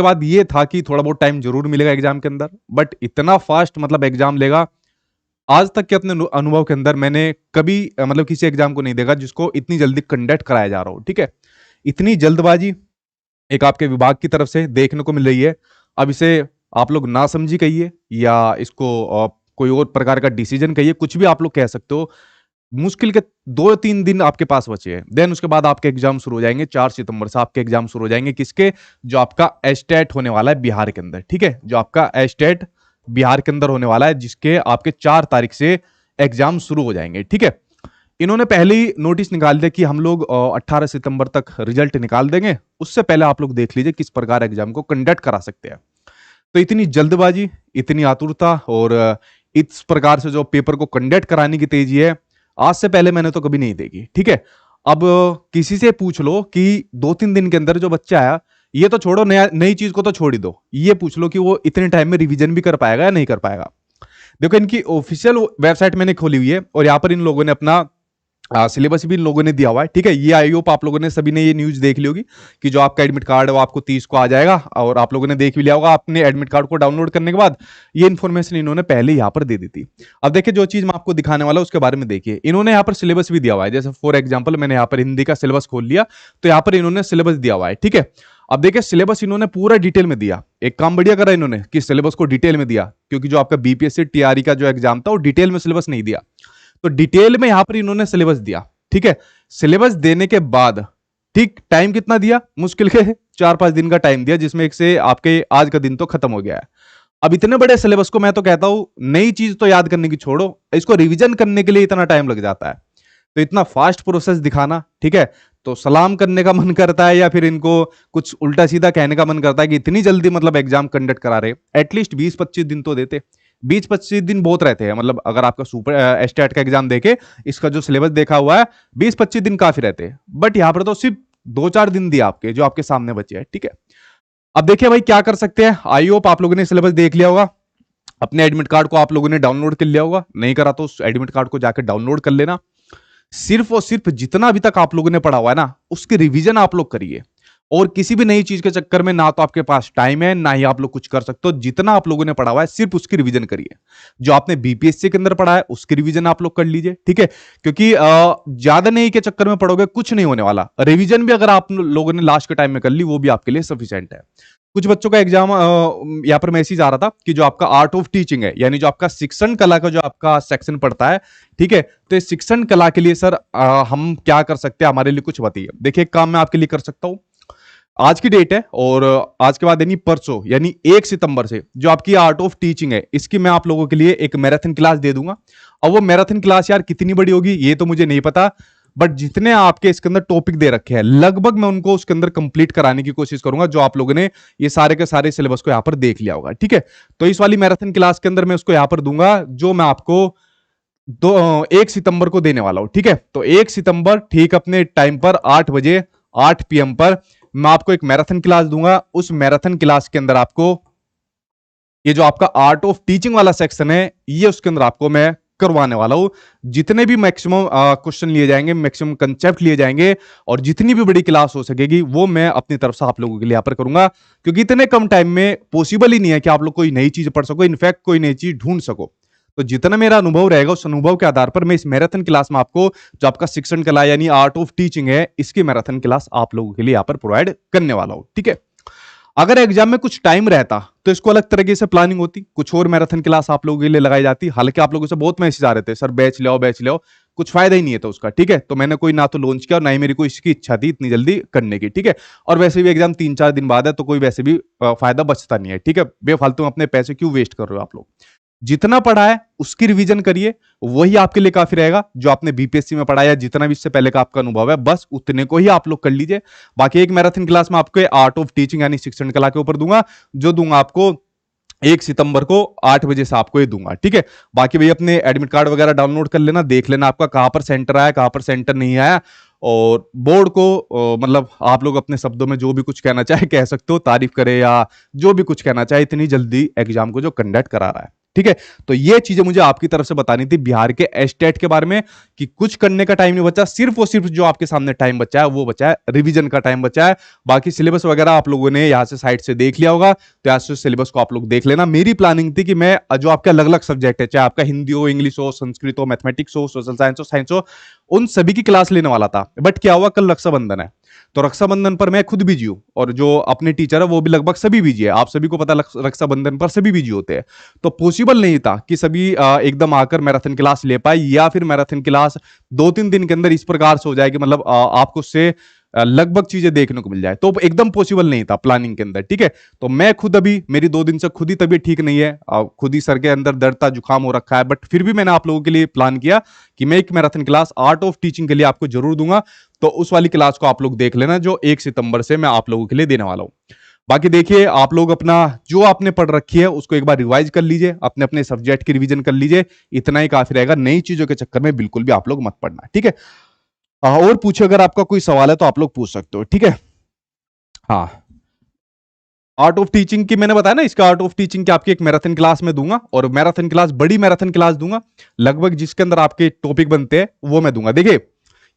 उसके बाद ये था कि थोड़ा बहुत टाइम जरूर मिलेगा एग्जाम के अंदर, बट इतना फास्ट मतलब एग्जाम लेगा, आज तक के अपने अनुभव के अंदर मैंने कभी मतलब किसी एग्जाम को नहीं देखा जिसको इतनी जल्दी कंडक्ट कराया जा रहा हो। ठीक है, इतनी जल्दबाजी एक आपके विभाग की तरफ से देखने को मिल रही है। अब इसे आप लोग ना समझी कहिए या इसको कोई और प्रकार का डिसीजन कहिए, कुछ भी आप लोग कह सकते हो। मुश्किल के 2-3 दिन आपके पास बचे हैं, देन उसके बाद आपके एग्जाम शुरू हो जाएंगे। 4 सितंबर से आपके एग्जाम शुरू हो जाएंगे। किसके? जो आपका एस्टेट होने वाला है बिहार के अंदर। ठीक है, जो आपका एस्टेट बिहार के अंदर होने वाला है, जिसके आपके 4 तारीख से एग्जाम शुरू हो जाएंगे। ठीक है, इन्होंने पहले ही नोटिस निकाल दिया कि हम लोग 18 सितंबर तक रिजल्ट निकाल देंगे, उससे पहले आप लोग देख लीजिए किस प्रकार एग्जाम को कंडक्ट करा सकते हैं। तो इतनी जल्दबाजी, इतनी आतुरता और इस प्रकार से जो पेपर को कंडक्ट कराने की तेजी है, आज से पहले मैंने तो कभी नहीं देखी। ठीक है, अब किसी से पूछ लो कि 2-3 दिन के अंदर जो बच्चा आया, ये तो छोड़ो, नया नई चीज को तो छोड़ ही दो, ये पूछ लो कि वो इतने टाइम में रिवीजन भी कर पाएगा या नहीं कर पाएगा। देखो, इनकी ऑफिशियल वेबसाइट मैंने खोली हुई है और यहाँ पर इन लोगों ने अपना सिलेबस भी इन लोगों ने दिया हुआ है। ठीक है, ये आई होप आप लोगों ने सभी ने ये न्यूज देख ली होगी कि जो आपका एडमिट कार्ड है वो आपको 30 को आ जाएगा, और आप लोगों ने देख भी लिया होगा। अपने एडमिट कार्ड को डाउनलोड करने के बाद ये इन्फॉर्मेशन इन्होंने पहले यहाँ पर दे दी थी। अब देखिए, जो चीज मैं आपको दिखाने वाला हूं उसके बारे में देखिए। इन्होंने यहाँ पर सिलेबस भी दिया हुआ है। जैसे फॉर एग्जाम्पल मैंने यहाँ पर हिंदी का सिलेबस खोल लिया, तो यहाँ पर इन्होंने सिलेबस दिया हुआ है। ठीक है, अब देखिए, सिलेबस इन्होंने पूरा डिटेल में दिया। एक काम बढ़िया करा इन्होंने कि सिलेबस को डिटेल में दिया, क्योंकि जो आपका बीपीएससी टीआरई का जो एग्जाम था वो डिटेल में सिलेबस नहीं दिया, तो डिटेल में यहां पर इन्होंने सिलेबस दिया। ठीक है, सिलेबस देने के बाद ठीक टाइम कितना दिया? मुश्किल के 4-5 दिन का टाइम दिया, जिसमें एक से आपके आज का दिन तो खत्म हो गया है। अब इतने बड़े सिलेबस को मैं तो कहता हूं, नई चीज तो याद करने की छोड़ो, इसको रिवीजन करने के लिए इतना टाइम लग जाता है। तो इतना फास्ट प्रोसेस दिखाना, ठीक है, तो सलाम करने का मन करता है या फिर इनको कुछ उल्टा सीधा कहने का मन करता है कि इतनी जल्दी मतलब एग्जाम कंडक्ट करा रहे। एटलीस्ट 20-25 दिन तो देते। 20-25 दिन बहुत रहते हैं, मतलब अगर आपका सुपर एस्टेट का एग्जाम देखे, इसका जो सिलेबस देखा हुआ है, 20-25 दिन काफी रहते हैं। बट यहां पर तो सिर्फ 2-4 दिन दिया आपके, जो आपके सामने बचे हैं। ठीक है, अब देखिए भाई क्या कर सकते हैं। आई होप आप लोगों ने सिलेबस देख लिया होगा, अपने एडमिट कार्ड को आप लोगों ने डाउनलोड कर लिया होगा। नहीं करा तो उस एडमिट कार्ड को जाकर डाउनलोड कर लेना। सिर्फ और सिर्फ जितना अभी तक आप लोगों ने पढ़ा हुआ है ना, उसकी रिवीजन आप लोग करिए। और किसी भी नई चीज के चक्कर में ना तो आपके पास टाइम है, ना ही आप लोग कुछ कर सकते हो। जितना आप लोगों ने पढ़ा हुआ है सिर्फ उसकी रिवीजन करिए। जो आपने बीपीएससी के अंदर पढ़ा है उसकी रिवीजन आप लोग कर लीजिए। ठीक है, क्योंकि ज्यादा नहीं के चक्कर में पढ़ोगे कुछ नहीं होने वाला। रिवीजन भी अगर आप लोगों ने लास्ट के टाइम में कर ली, वो भी आपके लिए सफिशिएंट है। कुछ बच्चों का एग्जाम यहाँ पर मैसेज आ रहा था कि जो आपका आर्ट ऑफ टीचिंग है, यानी जो आपका शिक्षण कला का जो आपका सेक्शन पड़ता है, ठीक है, तो इस शिक्षण कला के लिए सर हम क्या कर सकते हैं, हमारे लिए कुछ बताइए। देखिए, एक काम मैं आपके लिए कर सकता हूं। आज की डेट है और आज के बाद यानी परसों, यानी 1 सितंबर से जो आपकी आर्ट ऑफ टीचिंग है, इसकी मैं आप लोगों के लिए एक मैराथन क्लास दे दूंगा। अब वो मैराथन क्लास यार कितनी बड़ी होगी ये तो मुझे नहीं पता, बट जितने आपके इसके अंदर टॉपिक दे रखे हैं लगभग मैं उनको उसके अंदर कंप्लीट कराने की कोशिश करूंगा, जो आप लोगों ने ये सारे के सारे सिलेबस को यहां पर देख लिया होगा। ठीक है, तो इस वाली मैराथन क्लास के अंदर मैं उसको यहां पर दूंगा, जो मैं आपको 1 सितंबर को देने वाला हूं। ठीक है, तो 1 सितंबर ठीक अपने टाइम पर 8 बजे 8 PM पर मैं आपको एक मैराथन क्लास दूंगा। उस मैराथन क्लास के अंदर आपको ये जो आपका आर्ट ऑफ टीचिंग वाला सेक्शन है, ये उसके अंदर आपको मैं करवाने वाला हूं। जितने भी मैक्सिमम क्वेश्चन लिए जाएंगे, मैक्सिमम कंसेप्ट लिए जाएंगे, और जितनी भी बड़ी क्लास हो सकेगी वो मैं अपनी तरफ से आप लोगों के लिए यहाँ पर करूंगा, क्योंकि इतने कम टाइम में पॉसिबल ही नहीं है कि आप लोग कोई नई चीज पढ़ सको, इनफैक्ट कोई नई चीज ढूंढ सको। तो जितना मेरा अनुभव रहेगा, उस अनुभव के आधार पर मैं इस मैराथन क्लास में आपको जो आपका शिक्षण कला यानी आर्ट ऑफ टीचिंग है, इसकी मैराथन क्लास आप लोगों के लिए यहाँ पर प्रोवाइड करने वाला हूं। ठीक है, अगर एग्जाम में कुछ टाइम रहता तो इसको अलग तरीके से प्लानिंग होती, कुछ और मैराथन क्लास आप लोगों के लिए लगाई जाती। हालांकि आप लोगों से बहुत मैसेज आ रहे थे, सर बैच ले आओ, कुछ फायदा ही नहीं है तो उसका। ठीक है, तो मैंने कोई ना तो लॉन्च किया और ना ही मेरी कोई इसकी इच्छा थी इतनी जल्दी करने की। ठीक है, और वैसे भी एग्जाम 3-4 दिन बाद है, तो कोई वैसे भी फायदा बचता नहीं है। ठीक है, बेफालतू अपने पैसे क्यों वेस्ट कर रहे हो आप लोग। जितना पढ़ा है उसकी रिवीजन करिए, वही आपके लिए काफी रहेगा। जो आपने बीपीएससी में पढ़ा या जितना भी इससे पहले का आपका अनुभव है, बस उतने को ही आप लोग कर लीजिए। बाकी एक मैराथन क्लास में आपको आर्ट ऑफ टीचिंग यानी शिक्षण कला के ऊपर दूंगा, जो दूंगा आपको 1 सितंबर को 8 बजे से आपको ये दूंगा। ठीक है, बाकी भाई अपने एडमिट कार्ड वगैरह डाउनलोड कर लेना, देख लेना आपका कहां पर सेंटर आया, कहां पर सेंटर नहीं आया, और बोर्ड को मतलब आप लोग अपने शब्दों में जो भी कुछ कहना चाहे कह सकते हो, तारीफ करे या जो भी कुछ कहना चाहे, इतनी जल्दी एग्जाम को जो कंडक्ट करा रहा है। ठीक है। तो ये चीजें मुझे आपकी तरफ से बतानी थी बिहार के एस्टेट के बारे में, कि कुछ करने का टाइम नहीं बचा, सिर्फ और सिर्फ जो आपके सामने टाइम बचा है वो बचा है रिवीजन का टाइम बचा है। बाकी सिलेबस वगैरह आप लोगों ने यहां से साइट से देख लिया होगा, तो यहां से सिलेबस को आप लोग देख लेना। मेरी प्लानिंग थी कि मैं जो आपके अलग अलग सब्जेक्ट है, चाहे आपका हिंदी हो, इंग्लिश हो, संस्कृत हो, मैथमेटिक्स हो, सोशल साइंस हो, उन सभी की क्लास लेने वाला था। बट क्या हुआ, कल रक्षाबंधन है, तो रक्षाबंधन पर मैं खुद बिजी हूं और जो अपने टीचर है वो भी लगभग सभी बिजी है। आप सभी को पता रक्षाबंधन पर सभी बिजी होते हैं, तो पॉसिबल नहीं था कि सभी एकदम आकर मैराथन क्लास ले पाए, या फिर मैराथन क्लास 2-3 दिन के अंदर इस प्रकार से हो जाए कि मतलब आपको उससे लगभग चीजें देखने को मिल जाए, तो एकदम पॉसिबल नहीं था प्लानिंग के अंदर। ठीक है, तो मैं खुद अभी मेरी 2 दिन से खुद ही तबीयत ठीक नहीं है, खुद ही सर के अंदर दर्द था, जुकाम हो रखा है, बट फिर भी मैंने आप लोगों के लिए प्लान किया कि मैं एक marathon class art of teaching के लिए आपको जरूर दूंगा। तो उस वाली क्लास को आप लोग देख लेना, जो 1 सितंबर से मैं आप लोगों के लिए देने वाला हूं। बाकी देखिए, आप लोग अपना जो आपने पढ़ रखी है उसको एक बार रिवाइज कर लीजिए, अपने अपने सब्जेक्ट की रिवीजन कर लीजिए, इतना ही काफी रहेगा। नई चीजों के चक्कर में बिल्कुल भी आप लोग मत पढ़ना, ठीक है। और पूछो, अगर आपका कोई सवाल है तो आप लोग पूछ सकते हो, ठीक है। हाँ, आर्ट ऑफ टीचिंग की मैंने बताया ना, इसका आर्ट ऑफ टीचिंग की आपकी एक मैराथन क्लास में दूंगा, और मैराथन क्लास बड़ी मैराथन क्लास दूंगा, लगभग जिसके अंदर आपके टॉपिक बनते हैं वो मैं दूंगा। देखिए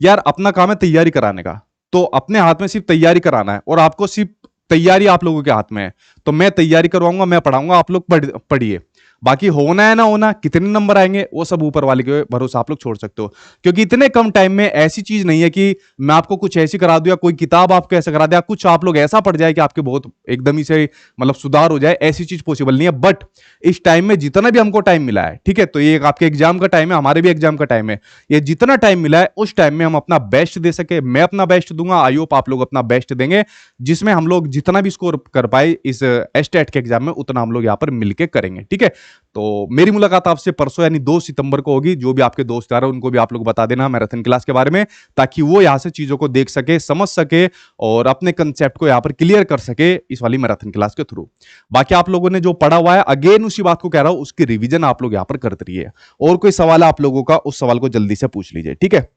यार, अपना काम है तैयारी कराने का, तो अपने हाथ में सिर्फ तैयारी कराना है, और आपको सिर्फ तैयारी आप लोगों के हाथ में है। तो मैं तैयारी करवाऊंगा, मैं पढ़ाऊंगा, आप लोग पढ़िए। बाकी होना है ना होना, कितने नंबर आएंगे वो सब ऊपर वाले के भरोसा आप लोग छोड़ सकते हो, क्योंकि इतने कम टाइम में ऐसी चीज नहीं है कि मैं आपको कुछ ऐसी करा दूं, या कोई किताब आपको ऐसा करा दे, कुछ आप लोग ऐसा पढ़ जाए कि आपके बहुत एकदम ही से मतलब सुधार हो जाए, ऐसी चीज पॉसिबल नहीं है। बट इस टाइम में जितना भी हमको टाइम मिला है, ठीक है, तो ये आपके एग्जाम का टाइम है, हमारे भी एग्जाम का टाइम है, ये जितना टाइम मिला है उस टाइम में हम अपना बेस्ट दे सके, मैं अपना बेस्ट दूंगा, आई होप आप लोग अपना बेस्ट देंगे, जिसमें हम लोग जितना भी स्कोर कर पाए इस एस्टेट के एग्जाम में, उतना हम लोग यहाँ पर मिलकर करेंगे, ठीक है। तो मेरी मुलाकात आपसे परसों यानी 2 सितंबर को होगी। जो भी आपके दोस्त आ रहे हैं उनको भी आप लोग बता देना मैराथन क्लास के बारे में, ताकि वो यहां से चीजों को देख सके, समझ सके, और अपने कंसेप्ट को यहां पर क्लियर कर सके इस वाली मैराथन क्लास के थ्रू। बाकी आप लोगों ने जो पढ़ा हुआ है, अगेन उसी बात को कह रहा हूं, उसकी रिवीजन आप लोग यहां पर करते रहिए। और कोई सवाल है आप लोगों का, उस सवाल को जल्दी से पूछ लीजिए, ठीक है।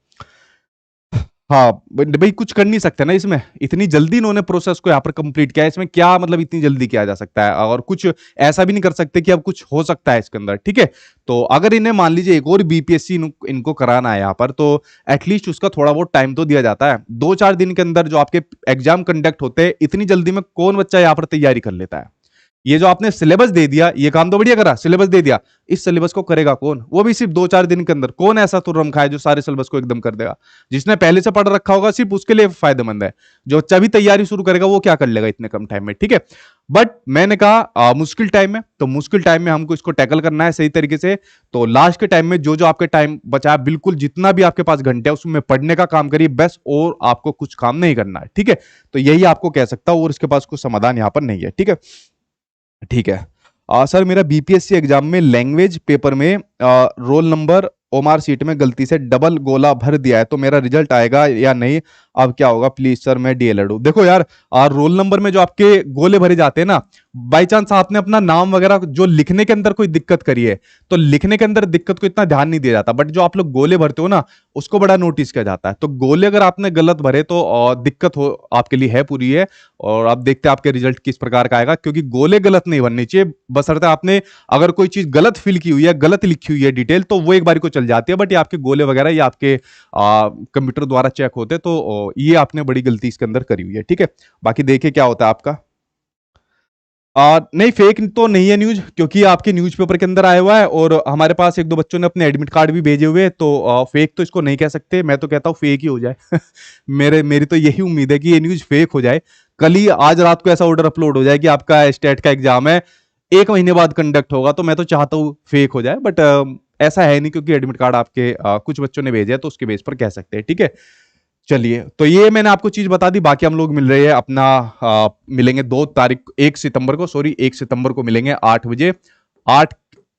हाँ भाई, कुछ कर नहीं सकते ना इसमें, इतनी जल्दी इन्होंने प्रोसेस को यहाँ पर कंप्लीट किया है, इसमें क्या मतलब इतनी जल्दी किया जा सकता है, और कुछ ऐसा भी नहीं कर सकते कि अब कुछ हो सकता है इसके अंदर, ठीक है। तो अगर इन्हें मान लीजिए एक और बीपीएससी इनको कराना है यहाँ पर, तो एटलीस्ट उसका थोड़ा बहुत टाइम तो दिया जाता है। 2-4 दिन के अंदर जो आपके एग्जाम कंडक्ट होते हैं, इतनी जल्दी में कौन बच्चा यहाँ पर तैयारी कर लेता है। ये जो आपने सिलेबस दे दिया, ये काम तो बढ़िया करा, सिलेबस दे दिया, इस सिलेबस को करेगा कौन, वो भी सिर्फ 2-4 दिन के अंदर। कौन ऐसा तुर्रम खाए जो सारे सिलेबस को एकदम कर देगा। जिसने पहले से पढ़ रखा होगा सिर्फ उसके लिए फायदेमंद है, जो बच्चा भी तैयारी शुरू करेगा वो क्या कर लेगा इतने कम टाइम में, ठीक है। बट मैंने कहा मुश्किल टाइम में, तो मुश्किल टाइम में हमको इसको टैकल करना है सही तरीके से। तो लास्ट के टाइम में जो जो आपके टाइम बचा है, बिल्कुल जितना भी आपके पास घंटे है उसमें पढ़ने का काम करिए बस, और आपको कुछ काम नहीं करना है, ठीक है। तो यही आपको कह सकता हूं, और इसके पास कुछ समाधान यहां पर नहीं है, ठीक है। ठीक है। सर, मेरा बीपीएससी एग्जाम में लैंग्वेज पेपर में रोल नंबर ओमार सीट में गलती से डबल गोला भर दिया है, तो मेरा रिजल्ट आएगा या नहीं, अब क्या होगा प्लीज सर, मैं डीएलएड हूं। देखो यार, रोल नंबर में जो आपके गोले भरे जाते हैं ना, बाई चांस आपने अपना नाम वगैरह जो लिखने के अंदर कोई दिक्कत करी है, तो लिखने के अंदर दिक्कत को इतना ध्यान नहीं दिया जाता, बट जो आप लोग गोले भरते हो ना, उसको बड़ा नोटिस किया जाता है। तो गोले अगर आपने गलत भरे तो दिक्कत हो आपके लिए है पूरी है, और आप देखते हैं आपके रिजल्ट किस प्रकार का आएगा, क्योंकि गोले गलत नहीं बनने चाहिए, बशर्ते आपने अगर कोई चीज गलत फिल की हुई है, गलत लिखी हुई है डिटेल, तो वो एक बार को चल जाती है, बट ये आपके गोले वगैरह ये आपके कंप्यूटर द्वारा चेक होते हैं, तो ये आपने बड़ी गलती इसके अंदर करी हुई है, ठीक है। बाकी देखिए क्या होता है आपका। नहीं, फेक तो नहीं है न्यूज, क्योंकि आपके न्यूज़पेपर के अंदर आया हुआ है, और हमारे पास 1-2 बच्चों ने अपने एडमिट कार्ड भी भेजे हुए हैं, तो फेक तो इसको नहीं कह सकते। मैं तो कहता हूँ फेक ही हो जाए मेरी तो यही उम्मीद है कि ये न्यूज फेक हो जाए। कल ही आज रात को ऐसा ऑर्डर अपलोड हो जाए कि आपका स्टेट का एग्जाम है 1 महीने बाद कंडक्ट होगा, तो मैं तो चाहता हूँ फेक हो जाए, बट ऐसा है नहीं, क्योंकि एडमिट कार्ड आपके कुछ बच्चों ने भेजे है, तो उसके बेस पर कह सकते हैं, ठीक है। चलिए, तो ये मैंने आपको चीज बता दी। बाकी हम लोग मिल रहे हैं अपना मिलेंगे 1 सितंबर को, सॉरी 1 सितंबर को मिलेंगे 8 बजे, आर्ट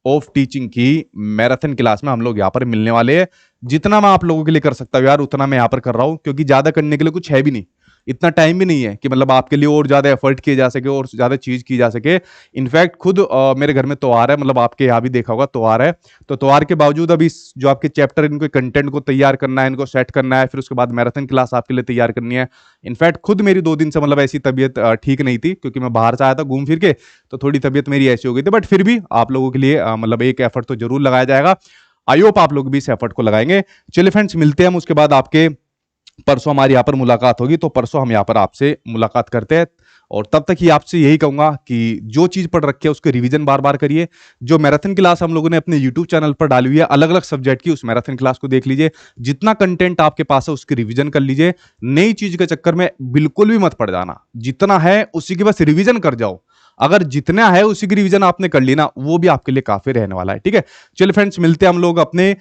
ऑफ टीचिंग की मैराथन क्लास में हम लोग यहाँ पर मिलने वाले हैं। जितना मैं आप लोगों के लिए कर सकता हूँ यार, उतना मैं यहाँ पर कर रहा हूँ, क्योंकि ज्यादा करने के लिए कुछ है भी नहीं। इतना टाइम भी नहीं है कि मतलब आपके लिए और ज्यादा एफर्ट किए जा सके और ज्यादा चीज की जा सके। इनफैक्ट खुद मेरे घर में त्योहार है, मतलब आपके यहाँ भी देखा होगा त्योहार है, तो त्योहार के बावजूद अभी जो आपके चैप्टर इनको कंटेंट को तैयार करना है, इनको सेट करना है, फिर उसके बाद मैराथन क्लास आपके लिए तैयार करनी है। इनफैक्ट खुद मेरी 2 दिन से मतलब ऐसी तबीयत ठीक नहीं थी, क्योंकि मैं बाहर से आया था घूम फिर के, तो थोड़ी तबीयत मेरी ऐसी हो गई थी। बट फिर भी आप लोगों के लिए मतलब एक एफर्ट तो जरूर लगाया जाएगा। आई होप आप लोग भी इस एफर्ट को लगाएंगे। चलिए फ्रेंड्स, मिलते हैं हम उसके बाद आपके, परसों हमारी यहाँ पर मुलाकात होगी, तो परसों हम यहाँ पर आपसे मुलाकात करते हैं। और तब तक ही आपसे यही कहूंगा कि जो चीज पढ़ रखी है उसके रिवीजन बार बार करिए। जो मैराथन क्लास हम लोगों ने अपने यूट्यूब चैनल पर डाली हुई है अलग अलग सब्जेक्ट की, उस मैराथन क्लास को देख लीजिए। जितना कंटेंट आपके पास है उसकी रिवीजन कर लीजिए। नई चीज के चक्कर में बिल्कुल भी मत पड़ जाना, जितना है उसी की बस रिवीजन कर जाओ। अगर जितना है उसी की रिवीजन आपने कर ली ना, वो भी आपके लिए काफी रहने वाला है। ठीक है, चलिए फ्रेंड्स, मिलते हैं हम लोग अपने